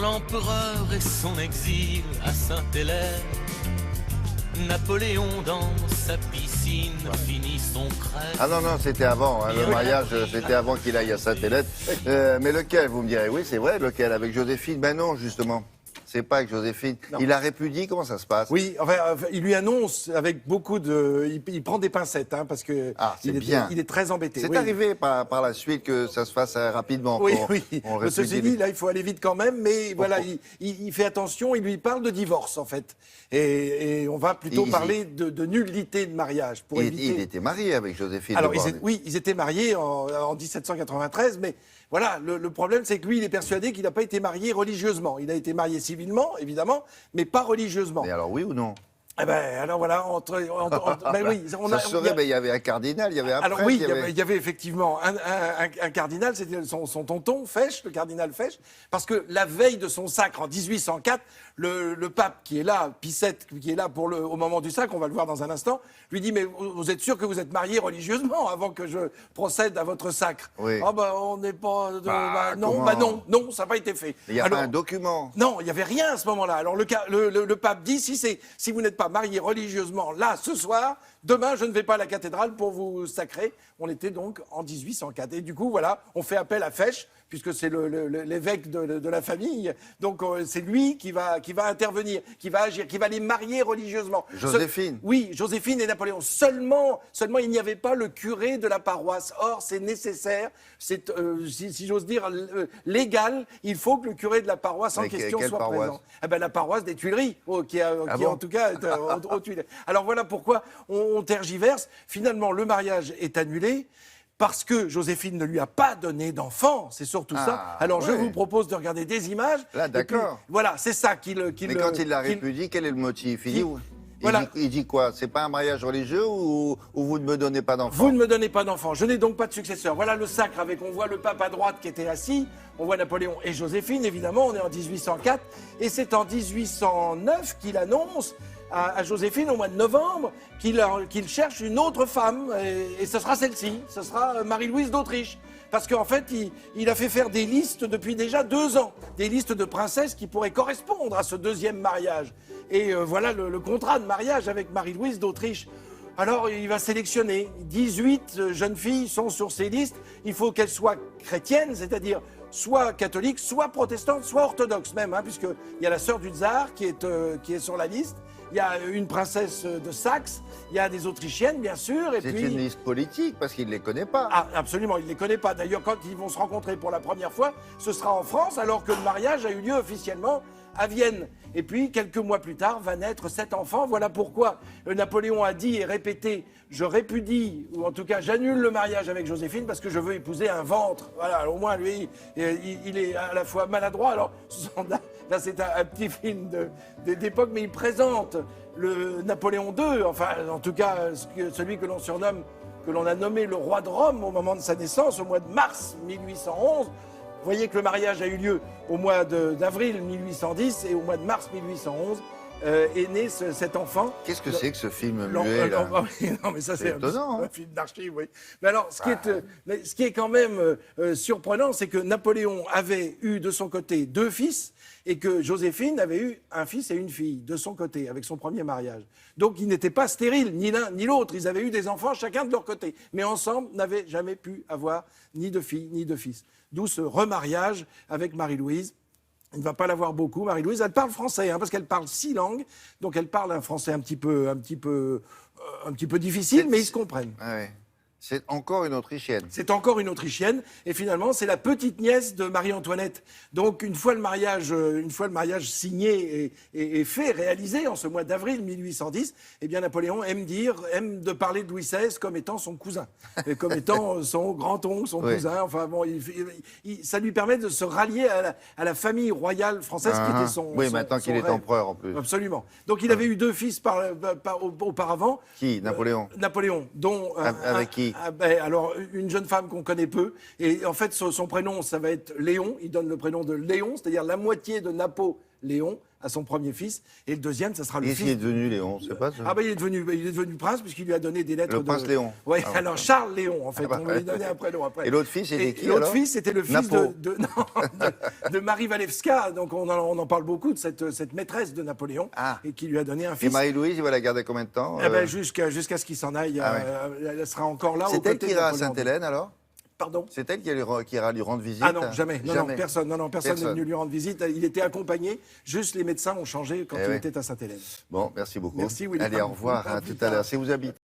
L'empereur et son exil à Sainte-Hélène, Napoléon dans sa piscine finit son crêpe. Ah non, non, c'était avant, hein, le mariage, c'était avant qu'il aille à Sainte-Hélène. Mais lequel, vous me direz? Oui, c'est vrai, lequel? Avec Joséphine? Ben non, justement. C'est pas avec Joséphine. Non. Il a répudie, comment ça se passe? Oui, enfin, il lui annonce avec beaucoup de... Il prend des pincettes, hein, parce que c'est il bien. il est très embêté. C'est oui. arrivé par la suite que ça se fasse rapidement. Oui, qu'on- oui. qu'on Mais ceci répudie dit, là, il faut aller vite quand même, mais voilà, il fait attention, il lui parle de divorce, en fait. Et on va plutôt parler de nullité de mariage, pour éviter... Il était marié avec Joséphine. Alors, de Bordeaux. oui, ils étaient mariés en 1793, mais voilà, le problème, c'est que lui, il est persuadé qu'il n'a pas été marié religieusement. Il a été marié civilement, évidemment, mais pas religieusement. Mais alors, oui ou non? Eh ben, alors voilà, ben oui, Il y avait un cardinal, il y avait un alors prêtre. oui, il y avait effectivement un cardinal, c'était son tonton, Fesch, le cardinal Fesch, parce que la veille de son sacre en 1804, le pape qui est là, Pie VII, qui est là au moment du sacre, on va le voir dans un instant, lui dit, mais vous êtes sûr que vous êtes marié religieusement avant que je procède à votre sacre? Oui. Ah ben on n'est pas... non, comment non, ça n'a pas été fait. Il n'y a pas un document. Non, il n'y avait rien à ce moment-là. Alors le pape dit, si vous n'êtes pas marié religieusement là, ce soir, demain, je ne vais pas à la cathédrale pour vous sacrer. On était donc en 1804. Et du coup, voilà, on fait appel à Fesch, puisque c'est l'évêque de la famille. Donc c'est lui qui va intervenir, qui va agir, qui va les marier religieusement. Joséphine. Oui, Joséphine et Napoléon. Seulement, il n'y avait pas le curé de la paroisse. Or, c'est nécessaire, c'est, si j'ose dire, légal. Il faut que le curé de la paroisse en Mais question quelle soit paroisse? présent. Eh ben, la paroisse des Tuileries, qui bon en tout cas est aux Tuileries. Alors voilà pourquoi on tergiverse. Finalement, le mariage est annulé. Parce que Joséphine ne lui a pas donné d'enfant, c'est surtout ça. Alors je vous propose de regarder des images. Là, d'accord. Voilà, c'est ça qu'il... Mais quand il la répudie, quel est le motif? Voilà. Il dit quoi? C'est pas un mariage religieux ou vous ne me donnez pas d'enfant? Vous ne me donnez pas d'enfant, je n'ai donc pas de successeur. Voilà le sacre on voit le pape à droite qui était assis, on voit Napoléon et Joséphine, évidemment, on est en 1804. Et c'est en 1809 qu'il annonce à Joséphine, au mois de novembre, qu'il cherche une autre femme, et ce sera celle-ci, ce sera Marie-Louise d'Autriche. Parce qu'en fait, il a fait faire des listes depuis déjà 2 ans, des listes de princesses qui pourraient correspondre à ce deuxième mariage. Et voilà le contrat de mariage avec Marie-Louise d'Autriche. Alors, il va sélectionner. 18 jeunes filles sont sur ces listes. Il faut qu'elles soient chrétiennes, c'est-à-dire soit catholiques, soit protestantes, soit orthodoxes même, hein, puisqu'il y a la sœur du tsar qui est sur la liste. Il y a une princesse de Saxe, il y a des Autrichiennes, bien sûr. C'est une liste politique, parce qu'il ne les connaît pas. Ah, absolument, il ne les connaît pas. D'ailleurs, quand ils vont se rencontrer pour la première fois, ce sera en France, alors que le mariage a eu lieu officiellement à Vienne. Et puis, quelques mois plus tard, va naître cet enfant. Voilà pourquoi Napoléon a dit et répété, je répudie, ou en tout cas, j'annule le mariage avec Joséphine parce que je veux épouser un ventre. Voilà, au moins, lui, il est à la fois maladroit. Alors, là, c'est un petit film d'époque, mais il présente le Napoléon II, enfin, en tout cas, celui que l'on surnomme, que l'on a nommé le roi de Rome au moment de sa naissance, au mois de mars 1811. Vous voyez que le mariage a eu lieu au mois d'avril 1810 et au mois de mars 1811 est né cet enfant. Qu'est-ce que c'est que ce film muet, là? Non, mais ça, c'est étonnant, un film d'archives, oui. Mais alors, ce qui est quand même surprenant, c'est que Napoléon avait eu de son côté 2 fils et que Joséphine avait eu un fils et une fille de son côté, avec son premier mariage. Donc, ils n'étaient pas stériles, ni l'un ni l'autre. Ils avaient eu des enfants chacun de leur côté. Mais ensemble, n'avaient jamais pu avoir ni de fille ni de fils. D'où ce remariage avec Marie-Louise. Il ne va pas l'avoir beaucoup, Marie-Louise. Elle parle français, hein, parce qu'elle parle 6 langues. Donc, elle parle un français un petit peu difficile, mais ils se comprennent. Ah ouais. C'est encore une Autrichienne. C'est encore une Autrichienne. Et finalement, c'est la petite nièce de Marie-Antoinette. Donc, une fois le mariage signé et fait, réalisé en ce mois d'avril 1810, eh bien, Napoléon aime de parler de Louis XVI comme étant son cousin. Et comme étant son grand-oncle, son cousin. Enfin, bon, ça lui permet de se rallier à la famille royale française qui était son Oui, son, maintenant son qu'il est rêve. empereur, en plus. Absolument. Donc, il avait eu 2 fils auparavant. Qui? Napoléon? Napoléon, dont... Avec qui? Alors, une jeune femme qu'on connaît peu. Et en fait, son prénom, ça va être Léon. Il donne le prénom de Léon, c'est-à-dire la moitié de Napo Léon, à son premier fils. Et le deuxième, ça sera le Qu'est-ce fils. qui est devenu Léon? On ne sait pas. Ah ben il est devenu prince puisqu'il lui a donné des lettres Le prince Léon. Oui, Ah, alors Charles Léon en fait, bah, on lui donnait un prénom après. Et l'autre fils, c'était qui L'autre alors? fils, c'était le fils Napo. de Marie Walewska, donc on en parle beaucoup de cette maîtresse de Napoléon, Ah. et qui lui a donné un Et fils. Marie-Louise, il va la garder combien de temps? Eh ben, jusqu'à ce qu'il s'en aille, Ah elle sera encore là. C'est aux elle côtés qui de ira à Napoléon. Sainte-Hélène alors? Pardon? C'est elle qui ira lui rendre visite? Ah non, jamais. Non, Jamais. personne n'est venu lui rendre visite. Il était accompagné. Juste les médecins ont changé quand Eh il oui. était à Sainte-Hélène. Bon, merci beaucoup. Merci, William. Allez, au revoir, À à plus tout à l'heure. tard. Si vous habitez